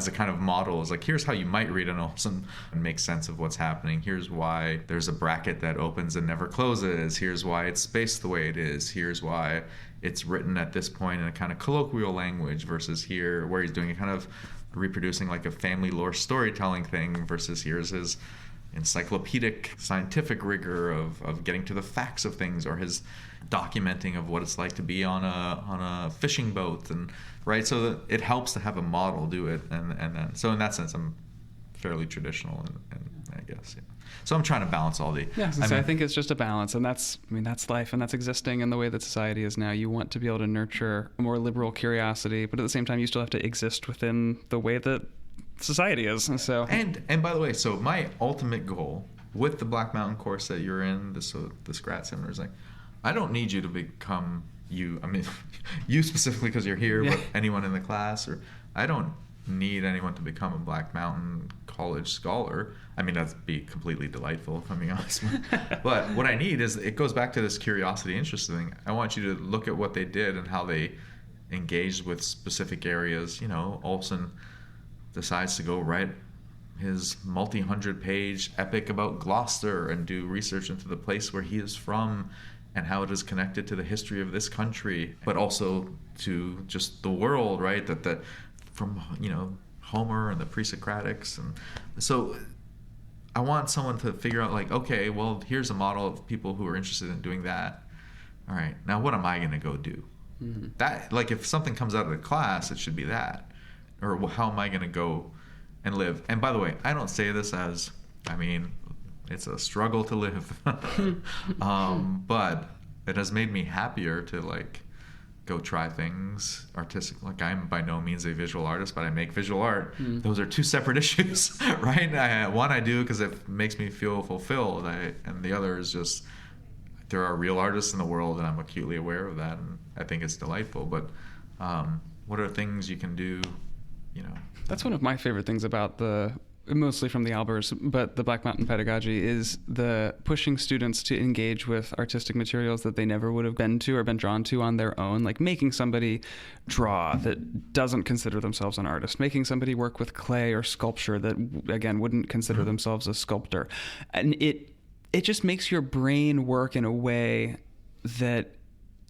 a kind of model. It's like, here's how you might read an Olson and make sense of what's happening. Here's why there's a bracket that opens and never closes. Here's why it's spaced the way it is. Here's why it's written at this point in a kind of colloquial language versus here where he's doing a kind of reproducing like a family lore storytelling thing versus here's his encyclopedic scientific rigor of getting to the facts of things, or his documenting of what it's like to be on a fishing boat, and right, so that it helps to have a model do it, and then so in that sense I'm fairly traditional, and I guess so I'm trying to balance all the I think it's just a balance, and that's life, and that's existing in the way that society is now. You want to be able to nurture a more liberal curiosity, but at the same time you still have to exist within the way that society is. And so and by the way, so my ultimate goal with the Black Mountain course that you're in, this grad seminar, is like, I don't need you to become you. I mean, you specifically because you're here, but anyone in the class, or I don't need anyone to become a Black Mountain College scholar. I mean, that'd be completely delightful, if I'm being honest. But what I need is, it goes back to this curiosity, interest thing. I want you to look at what they did and how they engaged with specific areas. You know, Olson decides to go write his multi-100-page epic about Gloucester and do research into the place where he is from and how it is connected to the history of this country, but also to just the world, right? That from, you know, Homer and the pre-Socratics. And so I want someone to figure out, like, okay, well, here's a model of people who are interested in doing that. All right, now what am I going to go do? Mm-hmm. That, like, if something comes out of the class, it should be that. Or how am I going to go and live? And by the way, I don't say this as, I mean, it's a struggle to live. But it has made me happier to, like, go try things artistic. Like, I'm by no means a visual artist, but I make visual art. Those are two separate issues, right? One I do because it makes me feel fulfilled, and the other is just, there are real artists in the world, and I'm acutely aware of that, and I think it's delightful. But what are things you can do, you know? That's one of my favorite things about mostly from the Albers, but the Black Mountain Pedagogy, is the pushing students to engage with artistic materials that they never would have been to or been drawn to on their own, like making somebody draw that doesn't consider themselves an artist, making somebody work with clay or sculpture that, again, wouldn't consider themselves a sculptor. And it just makes your brain work in a way that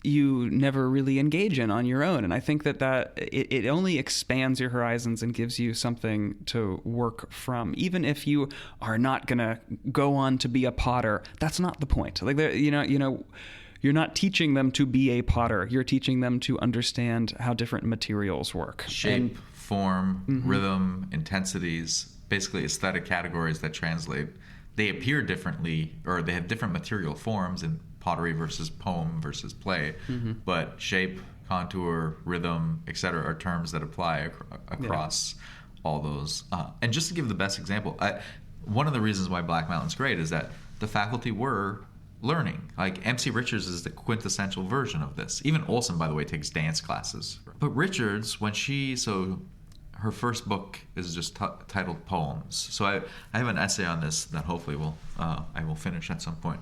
you never really engage in on your own. And I think that it only expands your horizons and gives you something to work from. Even if you are not going to go on to be a potter, that's not the point. Like, you know, you're not teaching them to be a potter. You're teaching them to understand how different materials work. Shape, form, rhythm, intensities, basically aesthetic categories that translate. They appear differently, or they have different material forms in pottery versus poem versus play, but shape, contour, rhythm, etc. are terms that apply across all those. And just to give the best example, one of the reasons why Black Mountain's great is that the faculty were learning. Like, MC Richards is the quintessential version of this. Even Olson, by the way, takes dance classes. But Richards, her first book is just titled Poems. So I have an essay on this that hopefully I will finish at some point.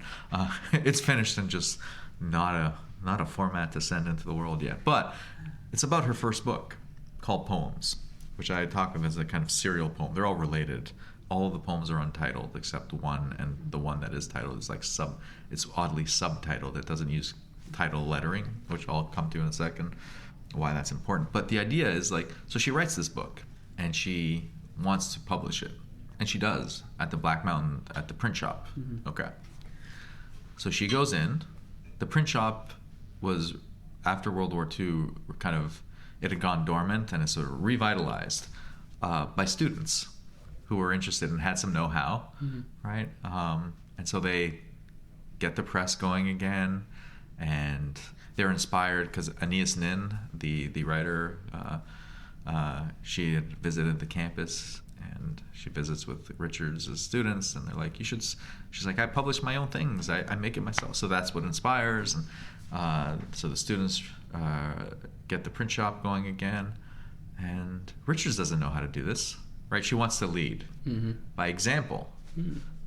It's finished in just not a format to send into the world yet. But it's about her first book called Poems, which I talk of as a kind of serial poem. They're all related. All of the poems are untitled except one, and the one that is titled is like it's oddly subtitled. It doesn't use title lettering, which I'll come to in a second, why that's important. But the idea is, like, so she writes this book and she wants to publish it, and she does at the Black Mountain, at the print shop. Okay, so she goes in. The print shop was, after World War II, it had gone dormant, and it's sort of revitalized by students who were interested and had some know-how, right? And so they get the press going again, and they're inspired because Aeneas Nin, the writer, she had visited the campus, and she visits with Richards' students, and they're like, she's like, I publish my own things, I make it myself. So that's what inspires, and so the students get the print shop going again, and Richards doesn't know how to do this, right? She wants to lead by example.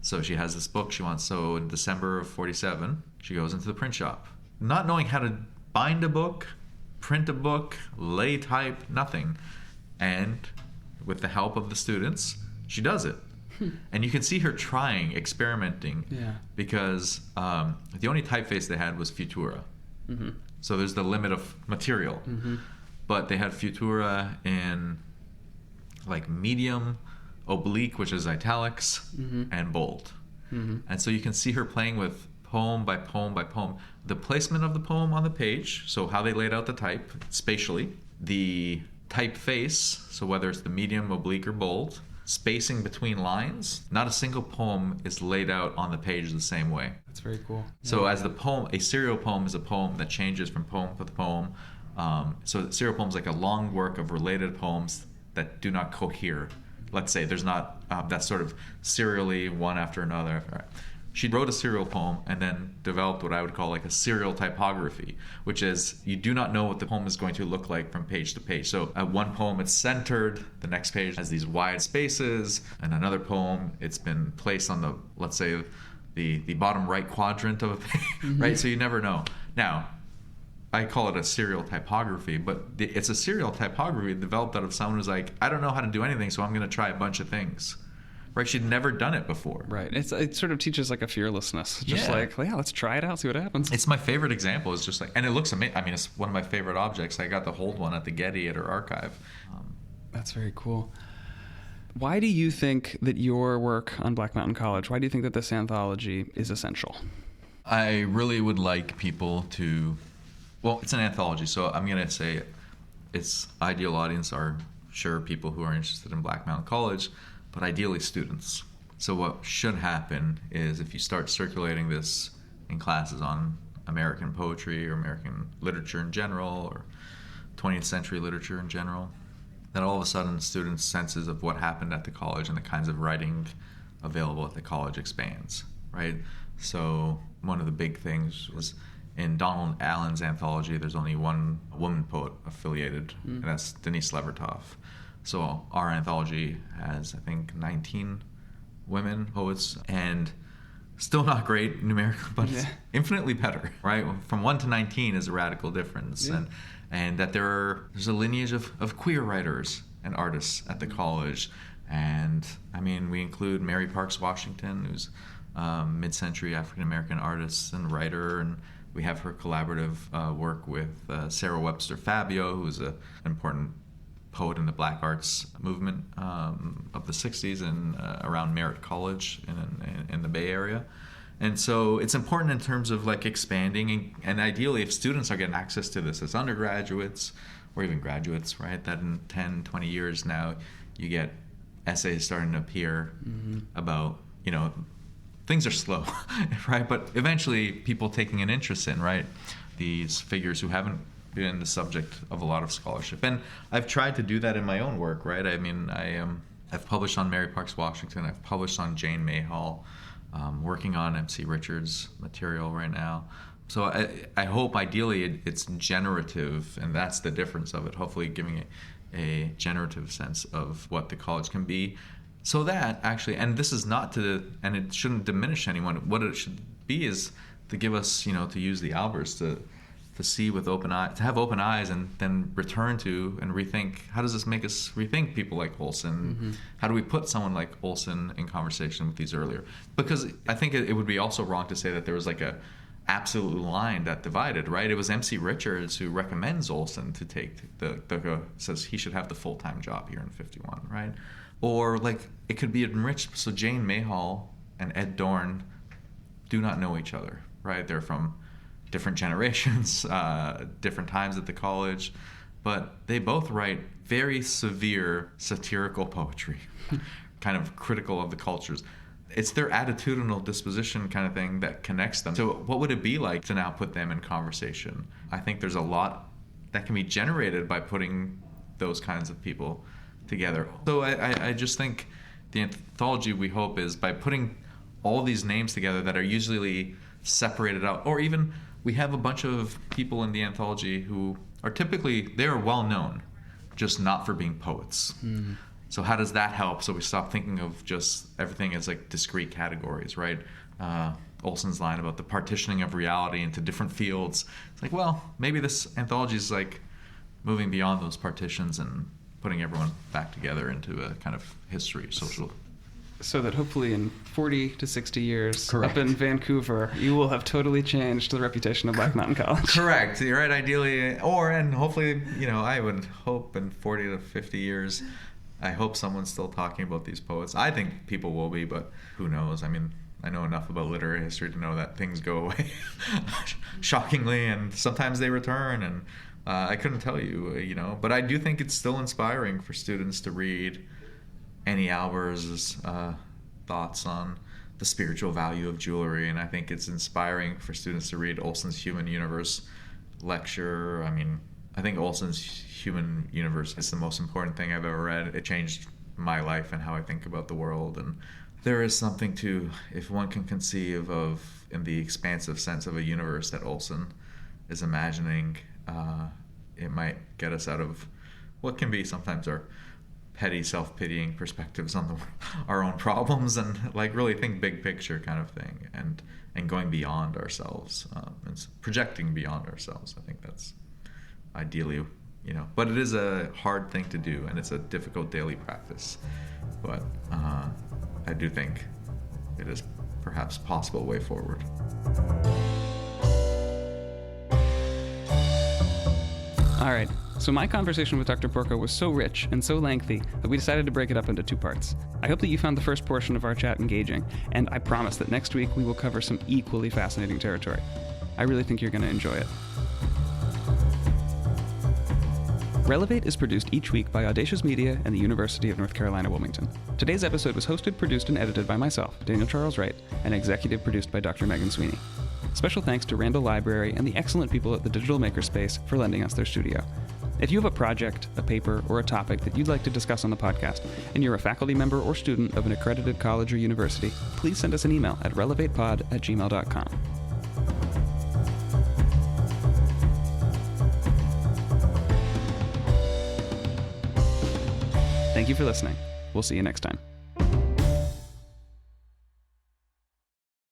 So she has this book so in December of 47, she goes into the print shop, not knowing how to bind a book, print a book, lay type, nothing. And with the help of the students, she does it. And you can see her trying, experimenting, because the only typeface they had was Futura. So there's the limit of material. But they had Futura in like medium, oblique, which is italics, and bold. And so you can see her playing with poem by poem by poem, the placement of the poem on the page, so how they laid out the type spatially, the typeface, so whether it's the medium, oblique, or bold, spacing between lines. Not a single poem is laid out on the page the same way. That's very cool. So as the poem, a serial poem is a poem that changes from poem to poem. So serial poem is like a long work of related poems that do not cohere. Let's say there's not that sort of serially one after another. She wrote a serial poem and then developed what I would call like a serial typography, which is you do not know what the poem is going to look like from page to page. So at one poem it's centered, the next page has these wide spaces, and another poem it's been placed on the, let's say, the bottom right quadrant of a page, right? So you never know. Now, I call it a serial typography, but it's a serial typography developed out of someone who's like, I don't know how to do anything, so I'm going to try a bunch of things. Right? She'd never done it before. Right. It sort of teaches like a fearlessness. Just like, yeah, let's try it out, see what happens. It's my favorite example. It's just like, and it looks amazing. I mean, it's one of my favorite objects. I got to hold one at the Getty at her archive. That's very cool. Why do you think that your work on Black Mountain College, why do you think that this anthology is essential? I really would like people to, well, it's an anthology, so I'm going to say its ideal audience are sure people who are interested in Black Mountain College, but ideally students. So what should happen is if you start circulating this in classes on American poetry or American literature in general or 20th century literature in general, then all of a sudden students' senses of what happened at the college and the kinds of writing available at the college expands, right? So one of the big things was in Donald Allen's anthology, there's only one woman poet affiliated, and that's Denise Levertov. So our anthology has, I think, 19 women poets, and still not great numerically, but it's infinitely better, right? From 1 to 19 is a radical difference, and that there's a lineage of queer writers and artists at the college. And I mean, we include Mary Parks Washington, who's mid-century African-American artist and writer, and we have her collaborative work with Sarah Webster Fabio, who's an important poet in the Black Arts movement of the 60s and around Merritt College in the Bay Area. And so it's important in terms of like expanding, and ideally if students are getting access to this as undergraduates or even graduates, right, that in 10, 20 years now you get essays starting to appear about, you know, things are slow, right? But eventually people taking an interest in, right, these figures who haven't been the subject of a lot of scholarship. And I've tried to do that in my own work, right? I mean, I've published on Mary Parks Washington. I've published on Jane Mayhall. Working on MC Richards' material right now. So I hope ideally it's generative, and that's the difference of it, hopefully giving a generative sense of what the college can be. So that actually, and this is not and it shouldn't diminish anyone, what it should be is to give us, you know, to use the Albers to see with open eyes, to have open eyes, and then return to and rethink, how does this make us rethink people like Olson? How do we put someone like Olson in conversation with these earlier? Because I think it would be also wrong to say that there was like a absolute line that divided, right? It was MC Richards who recommends Olson to take says he should have the full-time job here in 51, right? Or like it could be enriched. So Jane Mayhall and Ed Dorn do not know each other, right? They're from different generations, different times at the college, but they both write very severe satirical poetry, kind of critical of the cultures. It's their attitudinal disposition kind of thing that connects them. So what would it be like to now put them in conversation? I think there's a lot that can be generated by putting those kinds of people together. So I just think the anthology, we hope, is by putting all these names together that are usually separated out, or even we have a bunch of people in the anthology who are they're well known, just not for being poets. So how does that help? So we stop thinking of just everything as like discrete categories, right? Olson's line about the partitioning of reality into different fields. It's like, well, maybe this anthology is like moving beyond those partitions and putting everyone back together into a kind of history, social. So that hopefully in 40 to 60 years, Correct. Up in Vancouver, you will have totally changed the reputation of Black Mountain College. Correct. You're right. Ideally, and hopefully, you know, I would hope in 40 to 50 years, I hope someone's still talking about these poets. I think people will be, but who knows? I mean, I know enough about literary history to know that things go away shockingly, and sometimes they return, and I couldn't tell you, you know. But I do think it's still inspiring for students to read Annie Albers' thoughts on the spiritual value of jewelry, and I think it's inspiring for students to read Olson's Human Universe lecture. I mean, I think Olson's Human Universe is the most important thing I've ever read. It changed my life and how I think about the world, and there is something to, if one can conceive of, in the expansive sense of a universe that Olson is imagining, it might get us out of what can be sometimes our petty self-pitying perspectives on our own problems, and like really think big picture kind of thing, and going beyond ourselves, and projecting beyond ourselves. I think that's ideally, but it is a hard thing to do, and it's a difficult daily practice. But I do think it is perhaps possible way forward. All right, so my conversation with Dr. Porco was so rich and so lengthy that we decided to break it up into 2 parts. I hope that you found the first portion of our chat engaging, and I promise that next week we will cover some equally fascinating territory. I really think you're going to enjoy it. Relevate is produced each week by Audacious Media and the University of North Carolina, Wilmington. Today's episode was hosted, produced, and edited by myself, Daniel Charles Wright, and executive produced by Dr. Megan Sweeney. Special thanks to Randall Library and the excellent people at the Digital Makerspace for lending us their studio. If you have a project, a paper, or a topic that you'd like to discuss on the podcast, and you're a faculty member or student of an accredited college or university, please send us an email at relevatepod@gmail.com. Thank you for listening. We'll see you next time.